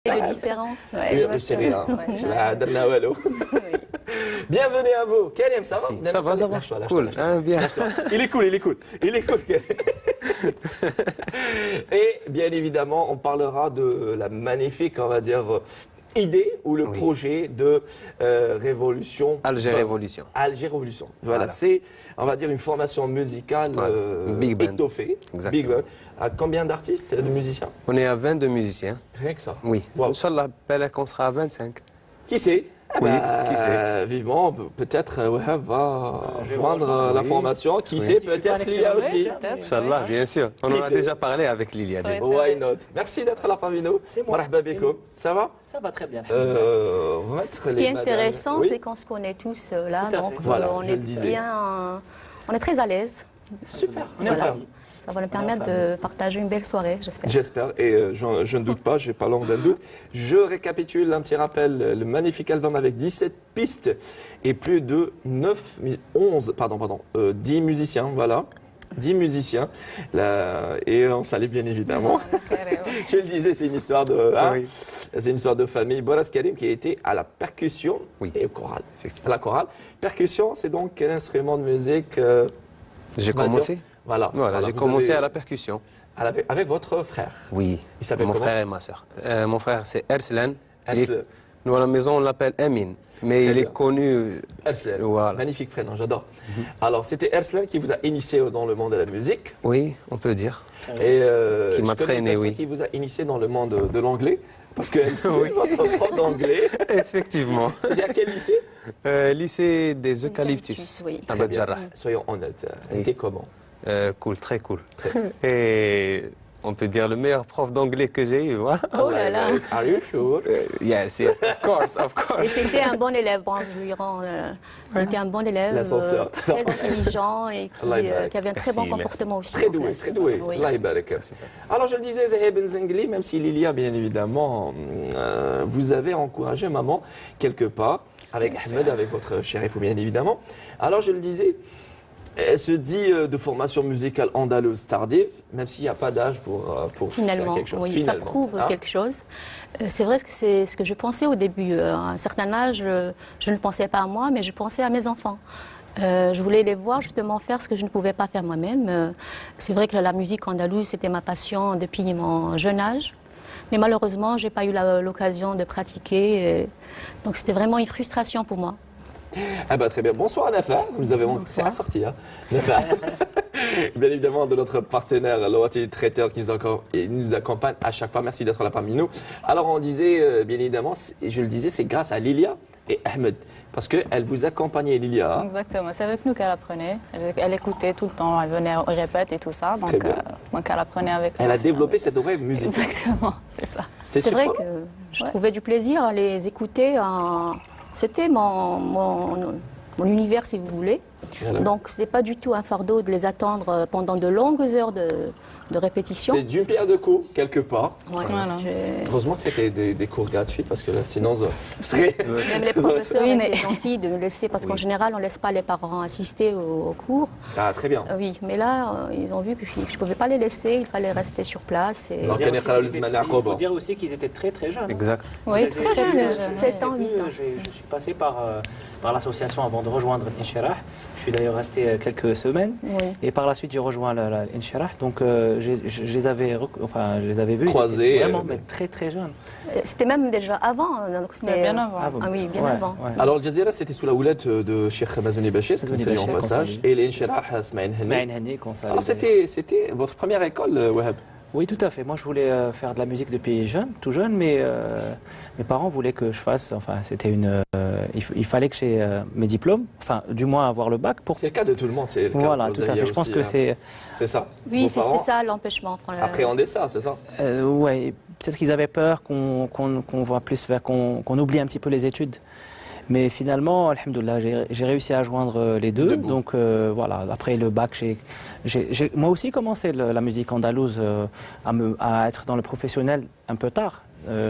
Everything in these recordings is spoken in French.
de différence. Oui, c'est rien. Bienvenue à vous. Karim, ça va? Ça va, ça va. Cool. Bien. Il est cool, il est cool. Il est cool. Et bien évidemment, on parlera de la magnifique, on va dire, idée ou le projet de Révolution. Alger Révolution. Alger Révolution. Voilà, c'est, on va dire, une formation musicale Big band. étoffée. Exactement. Big band. À combien d'artistes, de musiciens? On est à 22 musiciens. Rien que ça. Oui. Wow. Inch'Allah, peut-être qu'on sera à 25. Qui sait? Oui, qui sait. Vivement, peut-être Wahab va joindre la formation. Qui sait, peut-être Lilia aussi. Inch'Allah, bien sûr. On en a déjà parlé avec Lilia. Why not? Merci d'être là parmi nous. C'est moi. Marhaba bikoum. Ça va? Ça va très bien. Ce qui est intéressant, c'est qu'on se connaît tous là, Tout à donc fait. Voilà, on je est le disais. bien, on est très à l'aise. Super. On est en famille. Ça va nous permettre de partager une belle soirée, j'espère. J'espère, et je ne doute pas, j'ai pas langue d'un doute. Je récapitule un petit rappel, le magnifique album avec 17 pistes et plus de 10 musiciens, voilà. 10 musiciens, et on salue bien évidemment. Je le disais, c'est une histoire de, c'est une histoire de famille. Boras Karim qui a été à la percussion et au choral. À la chorale. Percussion, c'est donc quel instrument de musique J'ai commencé. Voilà, J'ai commencé à la percussion. Avec votre frère. Oui, Il s'appelle mon comment? frère et ma soeur. Mon frère, c'est Erslan. Erslan. Nous, à la maison, on l'appelle Amin. Mais il est connu. Erslan. Voilà. Magnifique prénom, j'adore. Alors, c'était Erslan qui vous a initié dans le monde de la musique. Oui, on peut dire. Et Qui m'a traîné, oui. Qui vous a initié dans le monde de l'anglais. Parce qu'elle fait votre prof d'anglais. Effectivement. C'était à quel lycée? Lycée des Eucalyptus, Oui. à Badjarrah. Soyons honnêtes. Elle était comment? Cool, très cool. Et on peut dire le meilleur prof d'anglais que j'ai eu. Voilà. Oh là là. Are you sure? Yes, of course, of course. Et c'était un bon élève, il était un bon élève, L'ascenseur. très intelligent et qui avait un très bon Merci, comportement aussi. Très en doué, fait. très doué. Oui. Allah yabarak. Alors je le disais, Zaheb Zengli, même si Lilia, bien évidemment, vous avez encouragé maman quelque part, avec Ahmed, avec votre cher époux, bien évidemment. Alors je le disais, elle se dit de formation musicale andalouse tardive, même s'il n'y a pas d'âge pour faire Finalement, quelque chose. oui, Finalement, ça prouve hein. quelque chose. C'est vrai que c'est ce que je pensais au début. À un certain âge, je ne pensais pas à moi, mais je pensais à mes enfants. Je voulais les voir justement faire ce que je ne pouvais pas faire moi-même. C'est vrai que la musique andalouse, c'était ma passion depuis mon jeune âge. Mais malheureusement, je n'ai pas eu l'occasion de pratiquer. Donc c'était vraiment une frustration pour moi. Ah bah très bien. Bonsoir Nafa, vous nous avez c'est assorti, hein. Nafa. Bien évidemment de notre partenaire Loati Traiteur qui nous accompagne à chaque fois. Merci d'être là parmi nous. Alors on disait, bien évidemment, je le disais, c'est grâce à Lilia et Ahmed. Parce qu'elle vous accompagnait, Lilia. Exactement, c'est avec nous qu'elle apprenait. Elle écoutait tout le temps, elle venait aux répètes et tout ça. Donc elle apprenait avec nous. Elle a développé cette oreille musicale. Exactement, c'est ça. C'est vrai que je trouvais du plaisir à les écouter. C'était mon univers, si vous voulez. Voilà. Donc, ce n'est pas du tout un fardeau de les attendre pendant de longues heures de répétition. C'est d'une pierre deux coups, quelque part. Ouais, voilà. Heureusement que c'était des cours gratuits, parce que là, sinon, ce serait... Même les professeurs étaient gentils de me laisser, parce qu'en général, on ne laisse pas les parents assister aux cours. Ah, très bien. Oui, mais là, ils ont vu que je ne pouvais pas les laisser, il fallait rester sur place. Et... Il faut dire aussi qu'ils étaient très très jeunes. Exact. Oui, très jeunes, 7 ans, 8 ans. Je suis passé par l'association avant de rejoindre l'Inchirah. Je suis d'ailleurs resté quelques semaines. Oui. Et par la suite, j'ai rejoint l'Inchirah. Donc, je les avais vus. Croisés. Vraiment, mais très très jeunes. C'était même déjà avant. C'était bien avant. Ah oui, bien avant. Ouais. Alors, le Jazeera, c'était sous la houlette de Cheikh Mazouni Bachir, en passage, et l'Inchirah, Smaïn Hani. Alors, c'était votre première école, Wahab? Oui, tout à fait. Moi, je voulais faire de la musique depuis tout jeune, mais mes parents voulaient que je fasse. Enfin, c'était il fallait que j'ai mes diplômes, enfin, du moins avoir le bac pour. C'est le cas de tout le monde, c'est le cas. Voilà, tout à fait. Je pense que c'est. C'est ça. Oui, c'était ça l'empêchement. Appréhender ça, c'est ça. Oui, peut-être qu'ils avaient peur qu'on va plus faire, qu'on oublie un petit peu les études. Mais finalement, alhamdoulilah, j'ai réussi à joindre les deux. Donc voilà, après le bac, j'ai moi aussi commencé la musique andalouse à être dans le professionnel un peu tard.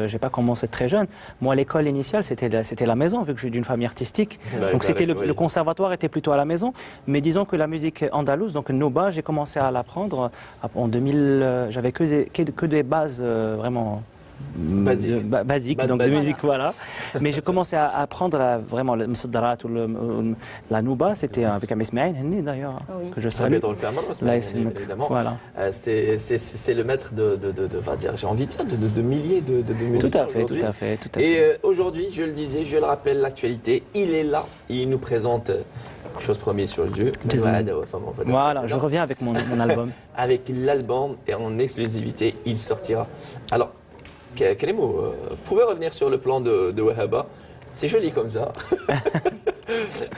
J'ai pas commencé très jeune. Moi, l'école initiale, c'était la maison, vu que je suis d'une famille artistique. Donc c'était le conservatoire était plutôt à la maison. Mais disons que la musique andalouse, donc Nouba, j'ai commencé à l'apprendre en 2000. J'avais que des bases vraiment Basique. Basique, Base donc de basique. musique, voilà. Mais j'ai commencé à apprendre vraiment le msaddarat ou la nouba, c'était avec Amis Ismaïl Henni d'ailleurs, Oui. que je Très salue. bien dans le permanent, Là, évidemment. voilà. C'est le maître va dire, j'ai envie de dire, de milliers de musiciens Tout à fait, aujourd'hui. tout à fait, tout à Et fait. aujourd'hui, je le disais, je le rappelle, l'actualité, il est là, il nous présente chose promise sur Dieu. Jazzman. Voilà, je reviens avec mon album. Avec l'album et en exclusivité, il sortira. Alors, quel mot vous pouvez revenir sur le plan de Wahaba. C'est joli comme ça.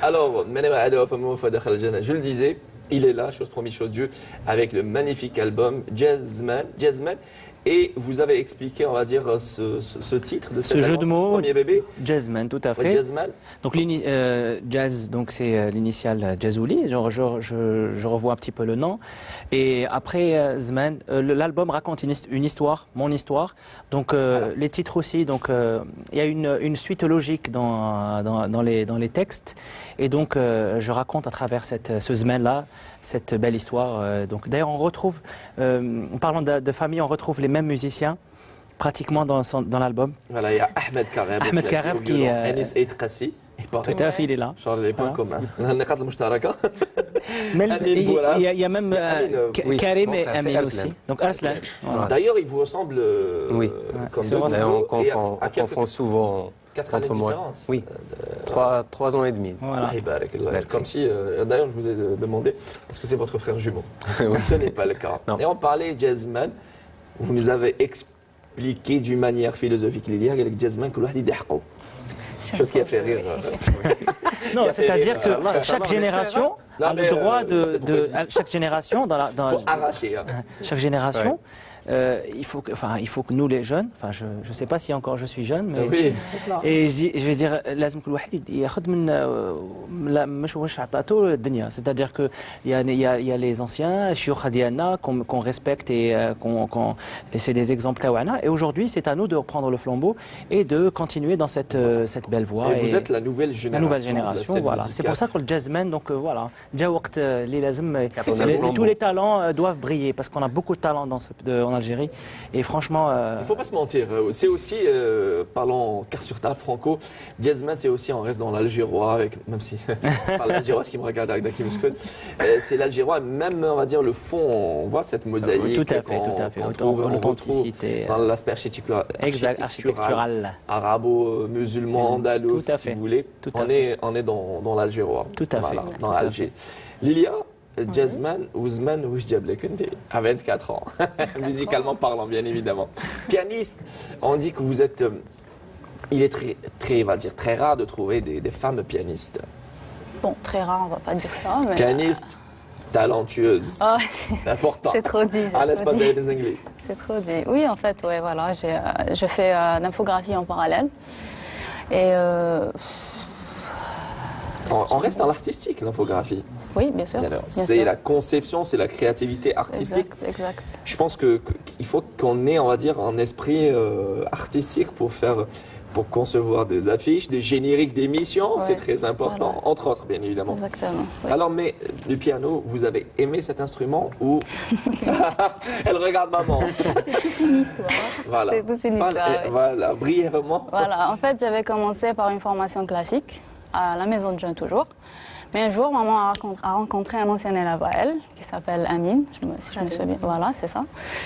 Alors, je le disais, il est là, chose promise, chose Dieu, avec le magnifique album Jazzman. Et vous avez expliqué, on va dire, ce titre de Ce jeu de mots, premier bébé. Jazzman, tout à Ouais, fait. Jazzman. Donc jazz, donc c'est l'initiale Jazzouli. Je revois un petit peu le nom. Et après Zman, l'album raconte une histoire, mon histoire. Donc les titres aussi. Donc il y a une suite logique dans les textes. Et donc je raconte à travers ce Zman là cette belle histoire. Donc d'ailleurs on retrouve, en parlant de famille, on retrouve les mêmes musiciens pratiquement dans l'album. Voilà, il y a Ahmed Kareb. Ahmed Kareb qui est. Anis Eid Qassi. Tout à fait, il est là. Genre les points communs. النقاط المشتركة. Mais Amin il y a même oui, Karim mon et frère, c'est Amin Arslan. aussi. Donc Arslan. Voilà. D'ailleurs, ils vous ressemblent Oui. comme C'est deux vrai, Mais gouttes on d'eau et confond, à on quelques- confond souvent 4 années de entre moi. différence. Oui, 3 ans et demi. Voilà. Allah yabarak Allah. Merci. Comme si, d'ailleurs, je vous ai demandé, est-ce que c'est votre frère jumeau Oui. Ce n'est pas le cas. Non. Et on parlait Jazzman, vous nous avez expliqué d'une manière philosophique il y a avec Jazzman que l'on dit chose qui a fait rire. Non, Il a fait c'est-à-dire rire, que Inch'Allah, chaque on génération Non, a mais, le droit c'est pour préciser. chaque génération Faut arracher. Hein. chaque génération. Il faut que nous les jeunes, enfin je sais pas si encore je suis jeune, mais Oui. et je vais dire لازم كل واحد ياخذ من لا مش واش عطاتو الدنيا, c'est-à-dire que il y a les anciens الشيوخ ديالنا qu'on respecte et et c'est des exemples تاعنا, et aujourd'hui c'est à nous de reprendre le flambeau et de continuer dans cette belle voie. Et vous êtes la nouvelle génération. la nouvelle de la génération, scène voilà. C'est musicale. pour ça que le jazzman, donc voilà, جا وقت اللي لازم on a le flambeau. tous les talents doivent briller parce qu'on a beaucoup de talents en Algérie, et franchement. Il ne faut pas se mentir. C'est aussi, parlant carte sur table franco, Jazzman, c'est aussi, on reste dans l'algérois, même si je parle l'algérois, ce qui me regarde avec Daki Muscud, c'est l'algérois, même, on va dire, le fond, on voit cette mosaïque. Tout à fait. L'authenticité. Dans l'aspect architectural. Exact, architectural. Arabo-musulman, andalous, Tout à si fait. vous voulez. Tout à fait. On est dans l'algérois. Tout à fait. Voilà, Tout dans à Alger. Lilia, Jazzman, Ouzman, Oujdiablek, à 24 ans, musicalement parlant, bien évidemment. Pianiste, on dit que vous êtes. Il est très, on va dire, très rare de trouver des femmes pianistes. Bon, très rare, on va pas dire ça, mais... Pianiste, talentueuse. Ah, C'est important. c'est trop dit. Ah, C'est n'est-ce trop pas dit. des Anglais? C'est trop dit. Oui, en fait, ouais, voilà, je fais l'infographie en parallèle. Et On reste dans l'artistique, l'infographie. oui, bien sûr. Alors, bien c'est sûr. la conception, c'est la créativité artistique. Exact. Je pense qu'il faut qu'on ait, on va dire, un esprit artistique pour concevoir des affiches, des génériques d'émissions. Ouais. C'est très important, Voilà. entre autres, bien évidemment. Exactement. oui. Alors, mais du piano, vous avez aimé cet instrument ou elle regarde maman. C'est toute une histoire. Voilà. C'est toute une histoire, oui. Voilà, brièvement. Voilà, en fait, j'avais commencé par une formation classique, à la maison de jeunes toujours. Mais un jour, maman a rencontré un ancien élève à elle, qui s'appelle Amine, si je me souviens. Voilà, c'est ça.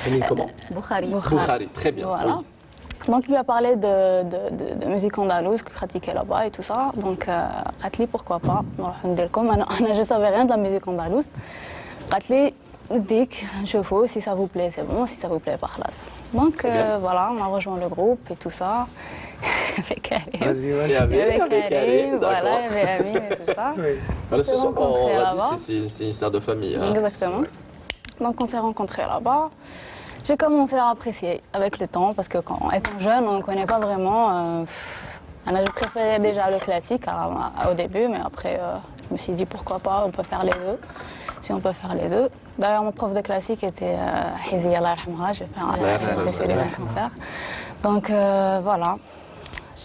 Amine, comment Bukhari. Bukhari, très bien. Voilà. oui. Donc, il lui a parlé de musique andalouse qu'il pratiquait là-bas et tout ça. Donc, Atli, pourquoi pas. Je ne savais rien de la musique andalouse. Atli, Dick, je fais, si ça vous plaît, c'est bon, si ça vous plaît, par classe. Donc, bien. voilà, on a rejoint le groupe et tout ça. Avec Karim. Vas-y, Et vas-y. avec Karim, voilà, d'accord. il y avait Amine et tout ça. Voilà, ce s'est soir, on rencontrés va là-bas. dire c'est une histoire de famille. hein. Exactement. Donc on s'est rencontrés là-bas. J'ai commencé à apprécier avec le temps parce que quand étant jeune, on ne connaît pas vraiment. Je préférais déjà le classique au début, mais après je me suis dit pourquoi pas, on peut faire les deux. Si on peut faire les deux. D'ailleurs, mon prof de classique était Hizia Allah yarhamha, je vais faire un décédé concert. Donc voilà.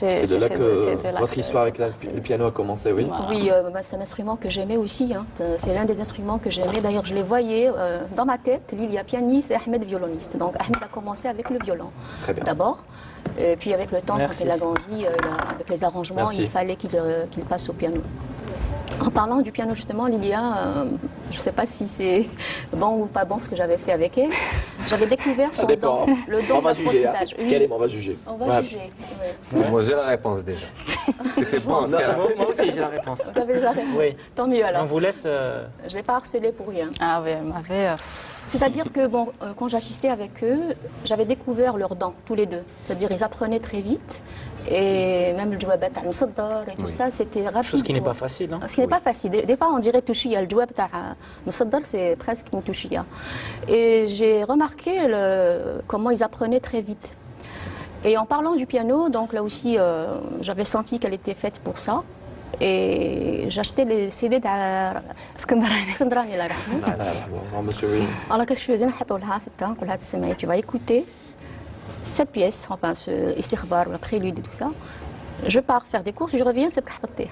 C'est de là c'est que de là votre que histoire avec c'est le piano a commencé, oui. Voilà. Oui, c'est un instrument que j'aimais aussi. Hein. C'est l'un des instruments que j'aimais. D'ailleurs, je les voyais dans ma tête. Lilia pianiste et Ahmed violoniste. Donc Ahmed a commencé avec le violon Très bien. d'abord. Et puis avec le temps, Merci. quand il a grandi, avec les arrangements, Merci. il fallait qu'il passe au piano. En parlant du piano justement, Lilia, je ne sais pas si c'est bon ou pas bon ce que j'avais fait avec elle. J'avais découvert Ça son dépend. don, le don On va juger. Hein. d'apprentissage. Oui, Karim, on va juger. on va Ouais. juger. Oui. Moi, j'ai la réponse déjà. C'était bon ce qu'elle a fait. Moi aussi, j'ai la réponse. Vous avez déjà raison. Oui. Tant mieux On alors. vous laisse. Je l'ai pas harcelé pour rien. Ah oui, elle m'avait. C'est-à-dire que bon, quand j'assistais avec eux, j'avais découvert leurs dents, tous les deux. C'est-à-dire ils apprenaient très vite. Et même le djouabat à Msaddar et tout ça, c'était rapide. Chose qui n'est pas pour- facile. Hein. Ce qui n'est pas facile. Des fois, on dirait touchia. Le djouab à Msaddar, c'est presque une touchia. Et j'ai remarqué comment ils apprenaient très vite. Et en parlant du piano, donc là aussi, j'avais senti qu'elle était faite pour ça. Et j'achetais les CD de اسكندراني. Skandrani, Allah yarhamou. Là, là, là, bon, monsieur, oui. Alors qu'est-ce que je faisais نحطوا لها في الطن نقول لها تسمعي tu vas écouter cette pièce enfin ce istikhbar ou la prélude et tout ça. Je pars faire des courses et je reviens c'est كحفظتي.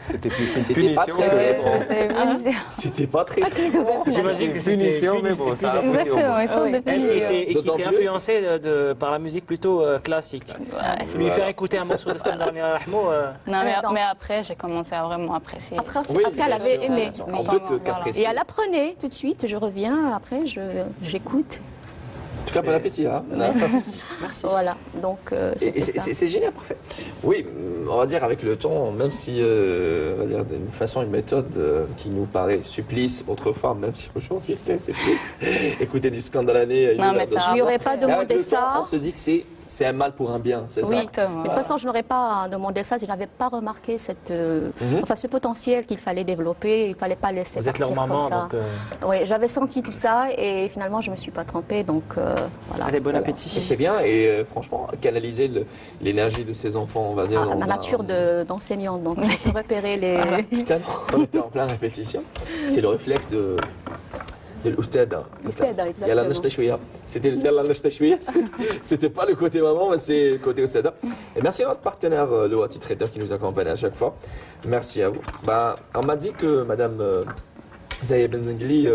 C'était plus une C'était pas punition très que... bon. C'était pas très bon. J'imagine que c'était Punition, mais bon, ça a abouti au Exactement, bon. ils sont des Elle qui piliers. était, et qui D'autant était plus- influencée par la musique plutôt classique. Lui faire écouter un morceau de Skandarni Rahmo, Non, Non. mais après, j'ai commencé à vraiment apprécier. Après, Oui, après elle bien avait sûr, aimé. bien sûr. On Quand peut on- que voilà. qu'apprécier. Et elle apprenait tout de suite, je reviens, après j'écoute. En tout cas, bon appétit. Hein. Voilà, donc Et c'était ça. c'est génial, parfait. Oui, on va dire avec le temps, même si, on va dire d'une façon, une méthode qui nous paraît supplice autrefois, même si aujourd'hui c'était un supplice, écouter du Skandarani. Non, mais ça Je lui aurais pas Mais Mais avec demandé le temps, ça. on se dit que c'est un mal pour un bien, c'est Oui, ça. Exactement. mais de toute façon, je n'aurais pas demandé ça si je n'avais pas remarqué enfin, ce potentiel qu'il fallait développer. Il ne fallait pas laisser vous êtes leur partir maman, comme ça. donc Oui, j'avais senti tout ça et finalement, je ne me suis pas trompée. Donc, voilà. allez, bon Voilà. appétit. Et c'est bien, et franchement, canaliser l'énergie de ses enfants, on va dire. Ah, dans ma un- nature d'enseignante, donc je peux repérer les... Putain, on était en plein répétition. C'est le réflexe de l'oustada. Oustada, exactement. Yalla nashta shouya. C'était le yalla nashta shouya. C'était pas le côté maman, mais c'est le côté oustada. Et merci à notre partenaire, le Wati Traiteur, qui nous accompagne à chaque fois. Merci à vous. Ben, on m'a dit que Madame Zaya Benzengli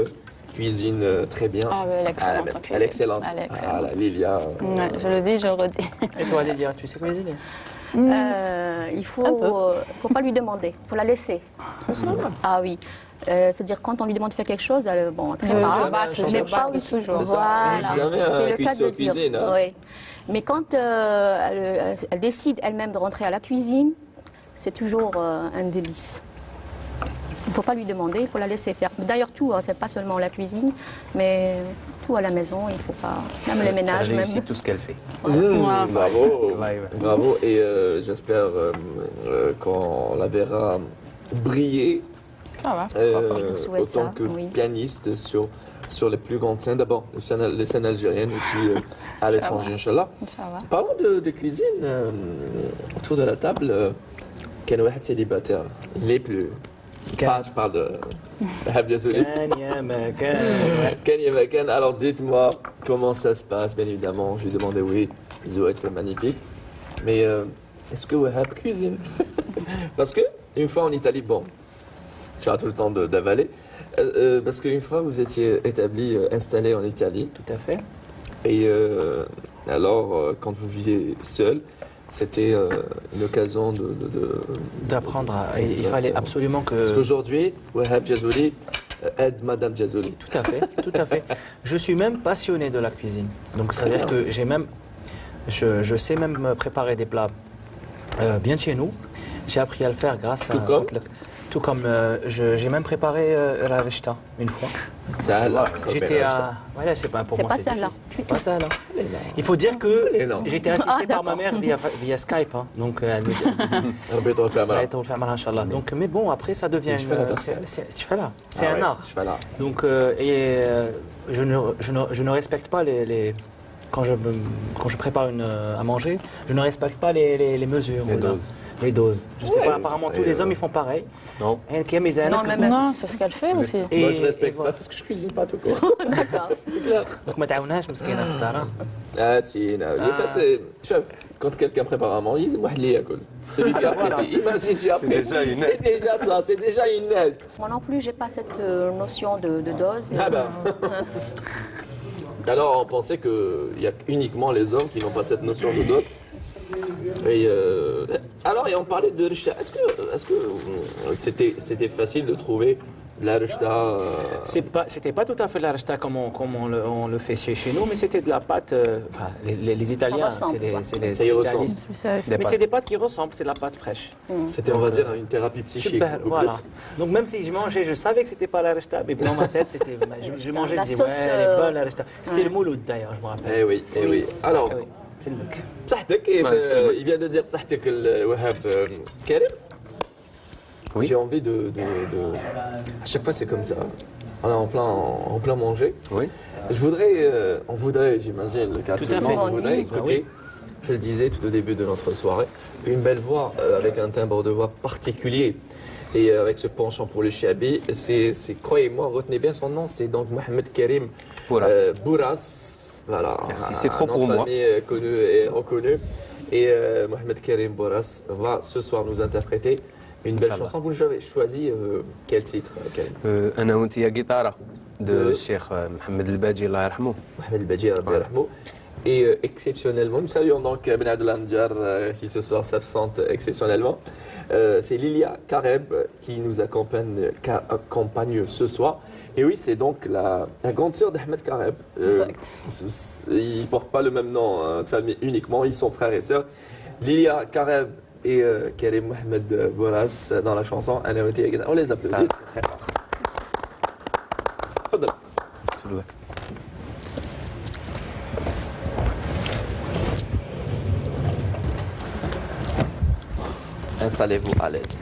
cuisine très bien. Ah oui, elle est excellente en cuisine. Elle est excellente. Elle est excellente. Ah, la Lilia. Ouais, je le dis, je le redis. Et toi, Lilia, tu sais cuisiner? Il faut pas lui demander, il faut la laisser. Ah oui. C'est-à-dire quand on lui demande de faire quelque chose, bon, très Je mal, bats, je mais bats pas aussi. toujours. C'est ça. Voilà. Jamais un C'est le cas cuistot de dire. cuisine, hein. Oui. Mais quand elle décide elle-même de rentrer à la cuisine, c'est toujours un délice. Il ne faut pas lui demander, il faut la laisser faire. D'ailleurs, tout, hein, c'est pas seulement la cuisine, mais tout à la maison, il ne faut pas. Même les ménages, Elle même. réussit tout ce qu'elle fait. Bravo. Ouais, ouais. Bravo. Et j'espère qu'on la verra briller Ça va. euh, Je souhaite autant ça, que oui. pianiste sur les plus grandes scènes. D'abord, les scènes algériennes et puis à l'étranger, Inch'Allah. Ça va. Parlons de cuisine. Autour de la table, quel est célibataire les plus. Enfin, je parle de Wahab Diazouli. Ken Yamakan. Alors dites-moi comment ça se passe, bien évidemment. Je lui ai demandé, oui, Zoé, c'est magnifique. Mais est-ce que Wahab cuisine? Parce que une fois en Italie, bon, tu as tout le temps d'avaler. Parce qu'une fois vous étiez établi, installé en Italie. Tout à fait. Et alors, quand vous viviez seul, c'était une occasion D'apprendre à... Il Exactement. fallait absolument que... Parce qu'aujourd'hui, Wahab Diazouli aide Madame Diazouli. Tout à fait, tout à fait. Je suis même passionné de la cuisine. Donc, c'est-à-dire que j'ai même... Je sais même me préparer des plats bien de chez nous. J'ai appris à le faire grâce Tout à... comme Tout comme j'ai même préparé la vechta une fois. Ça, là, J'étais à... Voilà, c'est pas pour C'est moi. pas ça, là. difficile. C'est pas ça, là. Il faut dire que non. j'étais assisté par ma mère via Skype. Hein. Donc, elle me dit... Inch'Allah. Donc, mais bon, après, ça devient... Je fais la C'est un art. Donc, je ne respecte pas quand je prépare à manger, je ne respecte pas les mesures. Les ou doses. Les doses. Je sais Ouais, pas, apparemment tous les hommes ils font pareil. Non. Non, même. Non, c'est ce qu'elle fait aussi. Moi, je respecte pas parce que je cuisine pas tout court. D'accord. C'est clair. Donc ما تعاوناش مسكينه في الدار. Ah si, non. En fait, chef, quand quelqu'un prépare à manger, c'est moi qui l'ai celui qui apprécie. Imagine, tu apprécies. déjà une aide. C'est déjà ça, c'est déjà une aide. Moi non plus, j'ai pas cette notion de dose. Ah ben. Alors, on pensait qu'il y a uniquement les hommes qui n'ont pas cette notion de dot. Et alors, et on parlait de rishta. Est-ce que c'était facile de trouver de la rishta C'était pas tout à fait la rechta comme on le fait chez nous, mais c'était de la pâte. Enfin, les Italiens, ressemble, c'est les Ça y ressemble. spécialistes. Mais c'est des pâtes qui ressemblent, c'est de la pâte fraîche. C'était, on va dire, une thérapie psychique. Super, beaucoup voilà. plus. Donc même si je mangeais, je savais que c'était pas la rechta, mais dans ma tête, c'était. Je mangeais, La je disais, sauce, ouais, elle est bonne la rechta. C'était ouais. le mouloud d'ailleurs, je me rappelle. Eh oui, eh oui. Alors, Ah oui, c'est le look. صحتك, il vient de dire صحتك Wahab Karim. Oui. J'ai envie de. À chaque fois, c'est comme ça. On est en plein manger. Oui. On voudrait, j'imagine, le cas Tout tout à le fait. monde, on voudrait Oui. écouter, je le disais tout au début de notre soirée, une belle voix avec un timbre de voix particulier et avec ce penchant pour le chiabi. Croyez-moi, retenez bien son nom, c'est donc Mohamed Karim Bourras. Bourras. Voilà. Merci, c'est trop un nom pour de moi. famille connu et reconnu. Et Mohamed Karim Bourras va ce soir nous interpréter une belle Inch'Allah. chanson. Vous avez choisi quel titre, Karim? أنا وأنت يا guitare de Cheikh Mohamed El Badji Allah yarhamou. Mohamed Badji, Rabbi yarhamou. Et exceptionnellement, nous saluons donc Ben Abdelanjar qui ce soir s'absente exceptionnellement. C'est Lilia Kareb qui nous accompagne ce soir. Et oui, c'est donc la grande sœur d'Ahmed Kareb. Exact. Ils ne portent pas le même nom de famille uniquement, ils sont frères et sœurs. Lilia Kareb et Karim Mohamed Bourras dans la chanson. On les applaudit. Très merci. تفضل. تفضل. Installez-vous à l'aise.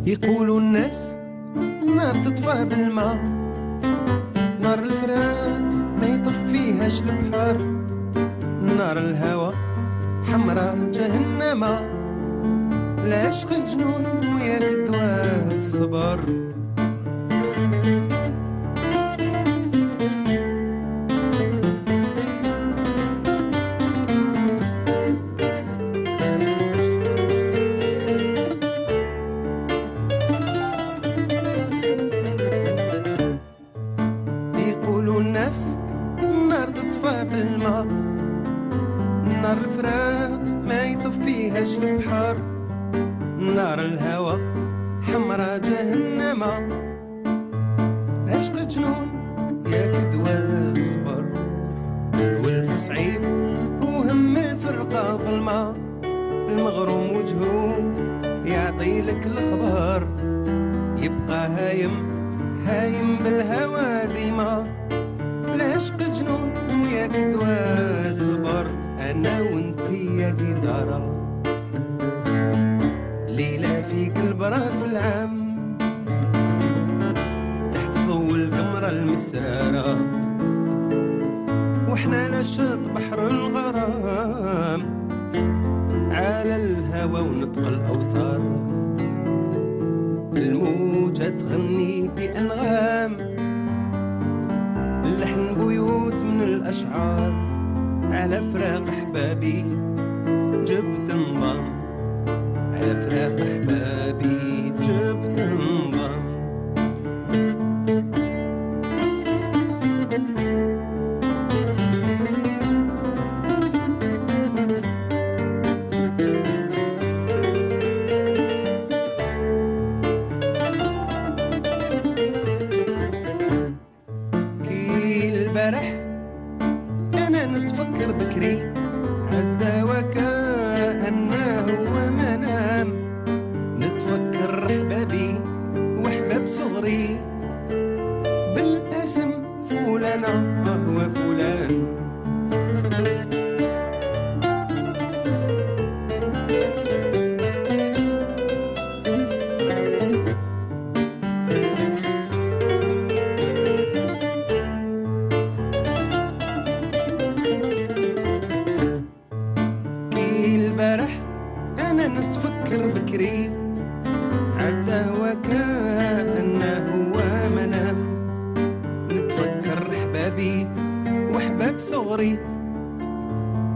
يقولوا الناس النار تطفى بالماء، نار الفراق ما يطفيهاش البحر، نار الهوى حمرا جهنم، العشق جنون وياك دواء الصبر. يقولوا الناس النار تطفى بالماء، نار الفراق ما يطفيهاش البحر، نار الهوى حمرا جهنم، العشق جنون ياك دواء الصبر، الولف صعيب وهم الفرقة ظلمة، المغروم وجهه يعطي لك الخبر، يبقى هايم بالهوى ديما، العشق جنون وياك دواء الصبر. انا وانتي يا قدارة ليلة في قلب راس العام، تحت ضوء القمرة المسرارة، واحنا نشط بحر الغرام، على الهوى ونطق الأوتار، الموجة تغني بأنغام، لحن بيوت من الأشعار، على فراق أحبابي جبت نظام، على فراق أحبابي جبت نظام. كي البارح أنا نتفكر بكري، عدى وكأنه منام، نتفكر أحبابي وأحباب صغري، بالاسم فلانة وفلان.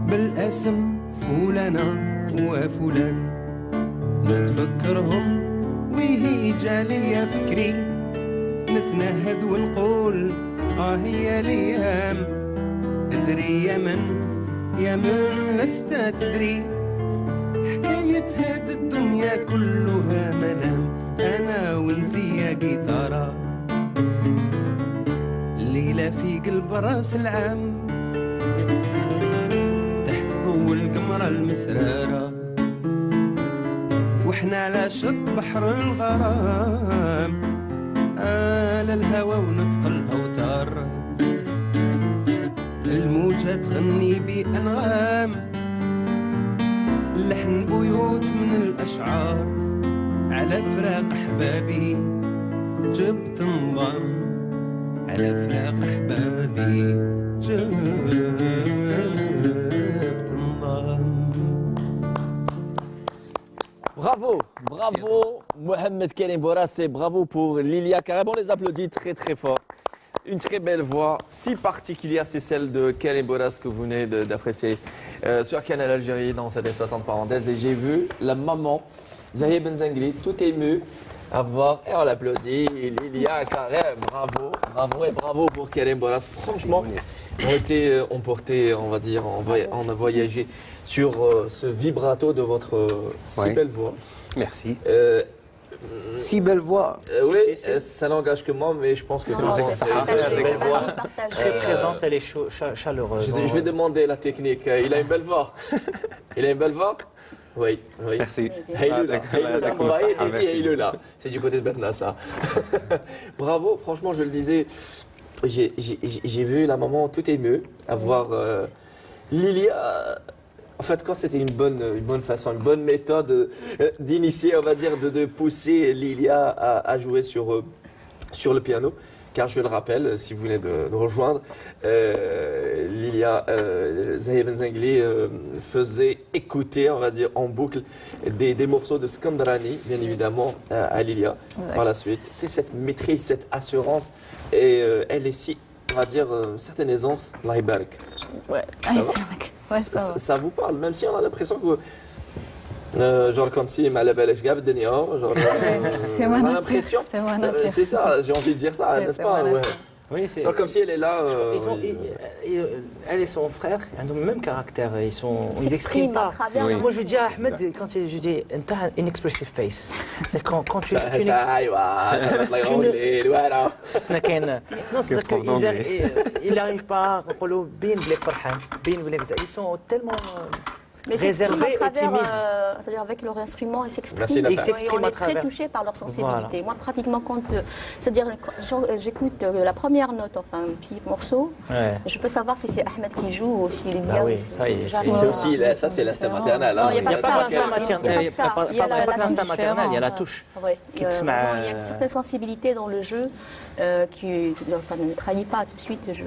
بالاسم فلانة وفلان نتفكرهم ويهيج عليا فكري نتنهد ونقول هي الايام ادري يا من لست تدري حكاية هاد الدنيا كلها منام انا وانتي يا جيتارة ليلة في قلب راس العام تحت ضوء القمرة المسرارة واحنا على شط بحر الغرام آل الهوى ونطق الأوتار الموجة تغني بأنغام لحن بيوت من الأشعار على فراق أحبابي جبت نظام على فراق أحبابي جبت نظام. Bravo, bravo Mohamed Karim Boras et bravo pour Lilia Kareb. On les applaudit très très fort. Une très belle voix, si particulière, c'est celle de Karim Boras que vous venez d'apprécier sur Canal Algérie dans cette espace entre parenthèses. Et j'ai vu la maman, Zahia Benzengli, tout émue à voir, et on l'applaudit, Lilia Kareb, bravo, bravo et bravo pour Karim Boras. Franchement, on a été emportés, on va dire, on a voyagé sur ce vibrato de votre si belle voix. Merci. Si belle voix. Oui, ça n'engage que moi, mais je pense que tout le monde belle voix, très présente, elle est chaleureuse. Je vais demander la technique. Il a une belle voix. Il a une belle voix. Oui, oui. Merci. C'est du côté de Betna, ça. Bravo, franchement, je le disais, j'ai vu la maman tout émue à voir Lilia. En fait, quand c'était une bonne façon, une bonne méthode d'initier, on va dire, de pousser Lilia à jouer sur le piano. Car je le rappelle, si vous venez de nous rejoindre, Lilia Zahia Benzengli faisait écouter, on va dire, en boucle des morceaux de Skandarani, bien évidemment, à Lilia. Exact. Par la suite, c'est cette maîtrise, cette assurance, et elle est si, on va dire, certaine aisance, Allah Ibarak. Ouais, Ça vous parle, même si on a l'impression que genre comme si c'est ma nature. C'est ma nature. C'est ça, j'ai envie de dire ça, n'est-ce pas? Ouais. Oui, c'est Genre comme si elle est là. elle et son frère ont le même caractère. Ils expriment à pas. travers Oui. Moi, je dis à Ahmed, quand je dis t'as une expressive face, c'est quand tu non, c'est qu'ils n'arrivent pas à ils sont tellement Mais réservés et timides. C'est-à-dire avec leur instrument, ils s'expriment. Merci, Nathan. Et Ils s'expriment on à est très travers. touché par leur sensibilité. Voilà. Moi, pratiquement, c'est-à-dire, quand j'écoute la première note, enfin, un petit morceau, Ouais. je peux savoir si c'est Ahmed qui joue ou si Lilia. Bah oui, ou si- ça y est, j'arrive C'est à- aussi, ça c'est l'instinct maternel. Non, il n'y a Il n'y a pas pas que l'instinct ça. maternel, Il y a pas que l'instinct maternel, il y a la touche. Ouais. Qui te sma- Vraiment, il y a une certaine sensibilité dans le jeu qui ça ne me trahit pas tout de suite. Je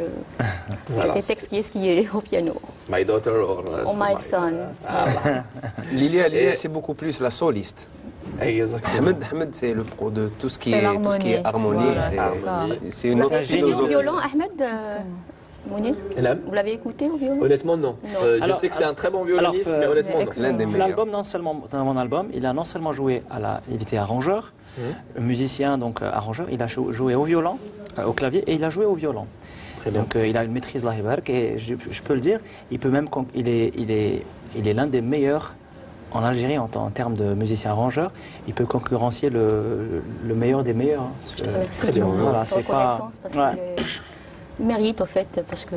détecte ce qui est au piano. My daughter or Oh my son. Lilia, c'est beaucoup plus la soliste. Exactement. Ahmed, c'est le pro de tout ce qui C'est est harmonie. l'harmonie. Voilà, c'est ça. C'est une autre Vous écoutez au philosophie. violon, Ahmed Mouni, Là, vous l'avez écouté au violon? honnêtement, non. Non. Je Alors, sais que c'est un très bon violoniste, alors, mais honnêtement, non. excellent. L'un des meilleurs. L'album, non seulement dans mon album, il a non seulement joué il était arrangeur, musicien, donc arrangeur, il a joué au violon, au clavier, et il a joué au violon. Très bien. Donc il a une maîtrise Allah Ibarak, et je peux le dire, il peut même il est l'un des meilleurs en Algérie en termes de musicien arrangeur. Il peut concurrencier le meilleur des meilleurs. Hein. Merci Très bien, pour voilà, cette c'est pas- reconnaissance parce ouais. qu'il mérite, au fait, parce que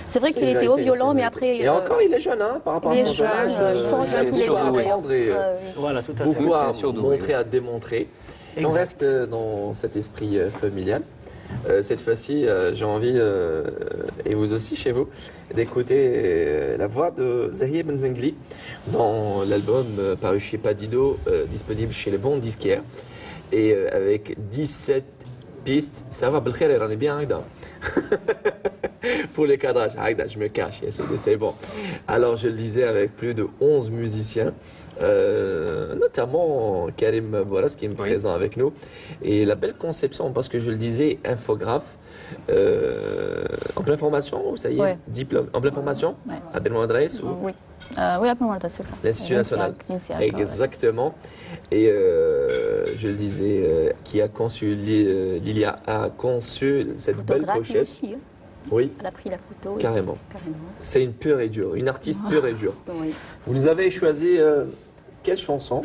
c'est vrai C'est qu'il une était au vérité, violon, c'est mais une après. vérité. Et encore, il est jeune, hein, par rapport à il son est jeune jeune, âge. ils sont jeunes tous les deux. surdoué. Voilà, tout à fait. Beaucoup à C'est surdoué, montrer, à démontrer. On Exact. reste dans cet esprit familial. Cette fois-ci, j'ai envie, et vous aussi chez vous, d'écouter la voix de Zahia Benzengli dans l'album paru chez Padido, disponible chez les bons disquaires. Et avec 17 pistes, ça va, Belkhair, on est bien, Aïda. pour les cadrages. Haïda, je me cache, c'est bon. Alors, je le disais, avec plus de 11 musiciens, notamment Karim Boras qui est présent avec nous. Et la belle conception, parce que je le disais, infographe, en pleine formation, ou ça y est, Ouais. diplôme, en pleine formation, Ouais. à Belmoadres ou Oui. Oui, appelle-moi c'est ça. l'Institut national. L'INSEAD, Exactement. Et je le disais, qui a conçu, Lilia a conçu cette belle Photographe pochette. aussi, hein. Oui, Elle a pris la photo. et- carrément. Carrément. C'est une pure et dure, une artiste pure et dure. Oui. Vous nous avez choisi quelle chanson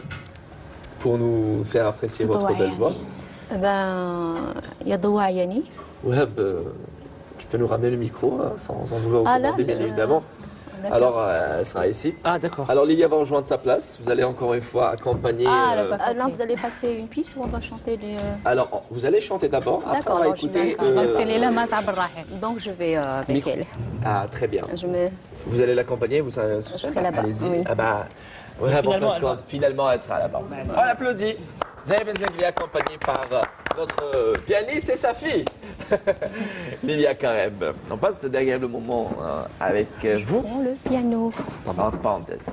pour nous faire apprécier votre belle voix? Eh ben, il y a Doua Ayani. Wahab, tu peux nous ramener le micro sans en vouloir vous Ah, là, commander, bien je- évidemment. D'accord. Alors, elle sera ici. Ah, d'accord. Alors, Lilia va rejoindre sa place. Vous allez encore une fois accompagner. Ah, elle a pas- Là, vous allez passer une piste ou on va chanter des... Alors, vous allez chanter d'abord. Après, D'accord, on va alors je écouter. vais- Donc, c'est Léla Masab Rahim. Donc, je vais avec Micro. elle. Ah, très bien. Je mets... Vous allez l'accompagner, vous serez sur serai scène? là-bas, Allez-y. oui. Ah bah, Wahab, en Finalement, fin de compte, finalement, elle sera là-bas. On l'applaudit. Zahir Benzengli accompagné par notre pianiste et sa fille, Lilia Kareb. On passe derrière le moment avec vous. Prends le piano. Entre parenthèses.